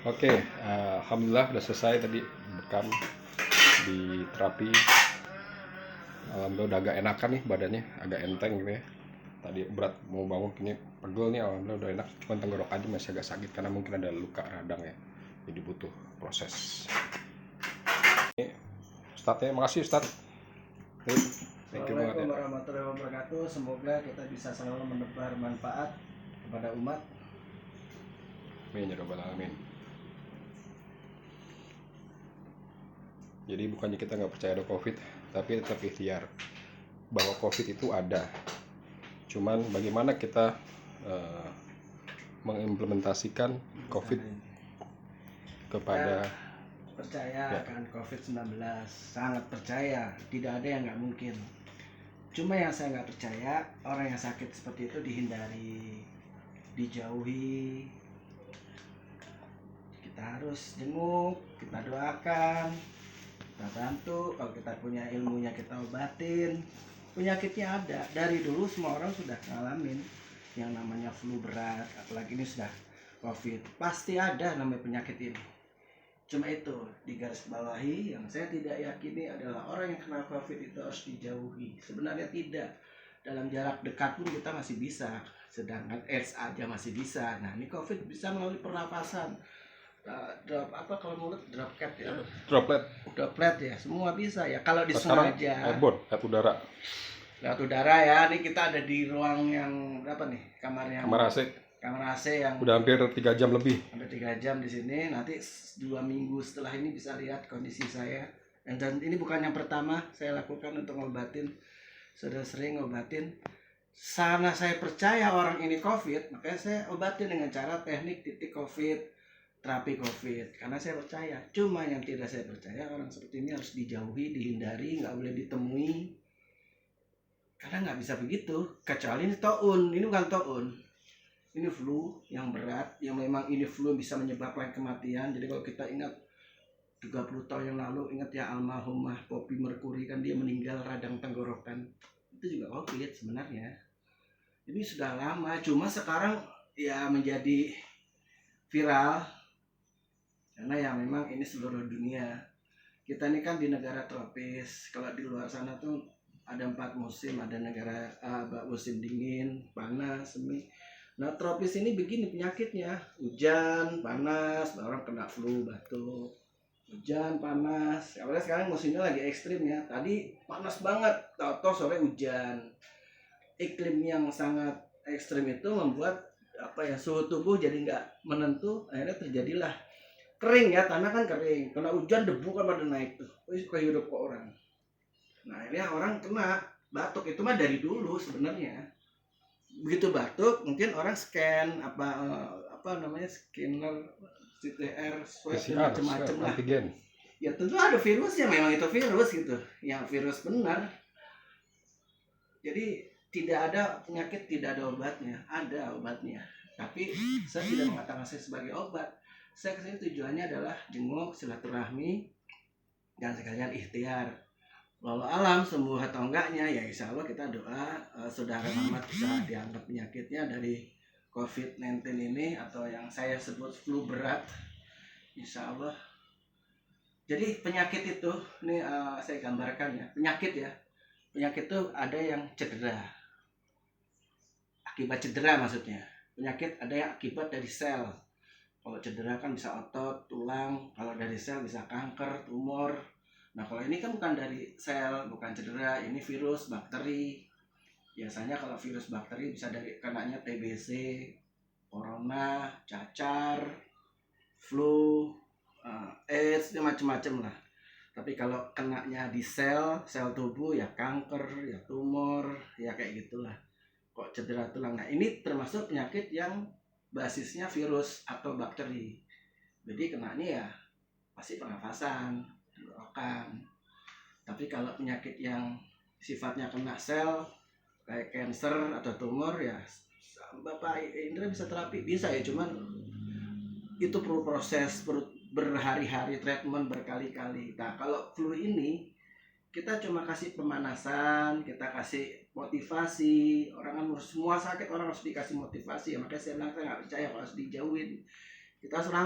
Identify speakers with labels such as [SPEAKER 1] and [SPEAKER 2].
[SPEAKER 1] Oke, alhamdulillah udah selesai tadi bekam di terapi. Alhamdulillah udah agak enakan nih badannya, agak enteng gitu ya. Tadi berat mau bangun kini pegel nih, alhamdulillah udah enak. Cuman tenggorok aja masih agak sakit karena mungkin ada luka radang ya. Jadi butuh proses. Ini Ustadz ya, makasih Ustadz.
[SPEAKER 2] Assalamualaikum warahmatullahi wabarakatuh. Semoga kita bisa selalu menebar manfaat kepada umat.
[SPEAKER 1] Amin ya rabbal alamin. Jadi bukannya kita nggak percaya ada COVID, tapi tetap ikhtiar bahwa COVID itu ada. Cuman bagaimana kita mengimplementasikan COVID kepada
[SPEAKER 2] percaya akan COVID-19, sangat percaya, tidak ada yang nggak mungkin. Cuma yang saya nggak percaya, orang yang sakit seperti itu dihindari, dijauhi. Kita harus jenguk, kita doakan, kita bantu. Kalau kita punya ilmunya kita obatin. Penyakitnya ada, dari dulu semua orang sudah ngalamin yang namanya flu berat, apalagi ini sudah COVID. Pasti ada namanya penyakit ini. Cuma itu digarisbawahi, yang saya tidak yakini adalah orang yang kena COVID itu harus dijauhi. Sebenarnya tidak. Dalam jarak dekat pun kita masih bisa, sedangkan AIDS aja masih bisa. Nah, ini COVID bisa melalui pernapasan. Kalau mulut droplet ya. Droplet ya, semua bisa ya. Kalau disengaja.
[SPEAKER 1] Airborne, udara.
[SPEAKER 2] Lewat udara ya. Ini kita ada di ruang yang berapa nih? Kamar AC yang
[SPEAKER 1] udah hampir 3 jam lebih.
[SPEAKER 2] Hampir 3 jam di sini. Nanti 2 minggu setelah ini bisa lihat kondisi saya. Dan ini bukan yang pertama saya lakukan untuk ngobatin. Sudah sering ngobatin. Sana saya percaya orang ini COVID, makanya saya obatin dengan cara teknik titik COVID, terapi COVID. Karena saya percaya. Cuma yang tidak saya percaya, orang seperti ini harus dijauhi, dihindari, nggak boleh ditemui. Karena nggak bisa begitu. Kecuali ini taun. Ini bukan taun. Ini flu yang berat, yang memang ini flu bisa menyebabkan kematian. Jadi kalau kita ingat 30 tahun yang lalu, ingat ya almarhumah Poppy Mercury, kan dia meninggal radang tenggorokan. Itu juga COVID sebenarnya. Ini sudah lama, cuma sekarang ya menjadi viral. Karena ya memang ini seluruh dunia. Kita ini kan di negara tropis. Kalau di luar sana tuh ada 4 musim, ada negara musim dingin, panas, semi. Nah, tropis ini begini penyakitnya, hujan, panas, orang kena flu, batuk, hujan, panas. Apalagi sekarang musimnya lagi ekstrim ya. Tadi panas banget, tahu-tahu sore hujan. Iklim yang sangat ekstrim itu membuat suhu tubuh jadi nggak menentu. Akhirnya terjadilah kering ya, tanah kan kering. Kena hujan debu kan pada naik tuh, kehidup ke orang. Nah, akhirnya orang kena batuk. Itu mah dari dulu sebenarnya. Begitu batuk mungkin orang scan scanner CTR swab macam-macam lah
[SPEAKER 1] antigen.
[SPEAKER 2] Ya tentu ada virusnya, memang itu virus gitu, yang virus benar. Jadi tidak ada penyakit tidak ada obatnya, ada obatnya. Tapi saya tidak mengatakan saya sebagai obat. Saya kesini tujuannya adalah jenguk, silaturahmi, dan sekalian ikhtiar. Walau alam sembuh atau enggaknya ya insya Allah kita doa saudara Muhammad bisa diangkat penyakitnya dari COVID-19 ini, atau yang saya sebut flu berat, insya Allah. Jadi penyakit itu ini saya gambarkan ya, penyakit itu ada yang cedera, akibat cedera maksudnya. Penyakit ada yang akibat dari sel. Kalau cedera kan bisa otot, tulang. Kalau dari sel bisa kanker, tumor. Nah, kalau ini kan bukan dari sel, bukan cedera, ini virus, bakteri. Biasanya kalau virus bakteri bisa dari kenanya TBC, corona, cacar, flu, AIDS, macam-macam lah. Tapi kalau kenanya di sel tubuh ya kanker, ya tumor, ya kayak gitulah. Kok cedera tulang. Nah, ini termasuk penyakit yang basisnya virus atau bakteri. Jadi kenanya ya pasti pernafasan, tenggorokan. Tapi kalau penyakit yang sifatnya kena sel kayak kanker atau tumor ya Bapak Indra bisa terapi, bisa ya, cuman itu perlu proses, berhari-hari treatment berkali-kali. Nah, kalau flu ini kita cuma kasih pemanasan, kita kasih motivasi. Orang kan semua sakit orang harus dikasih motivasi ya, makanya saya bilang saya nggak percaya kalau harus dijauhin. Kita serang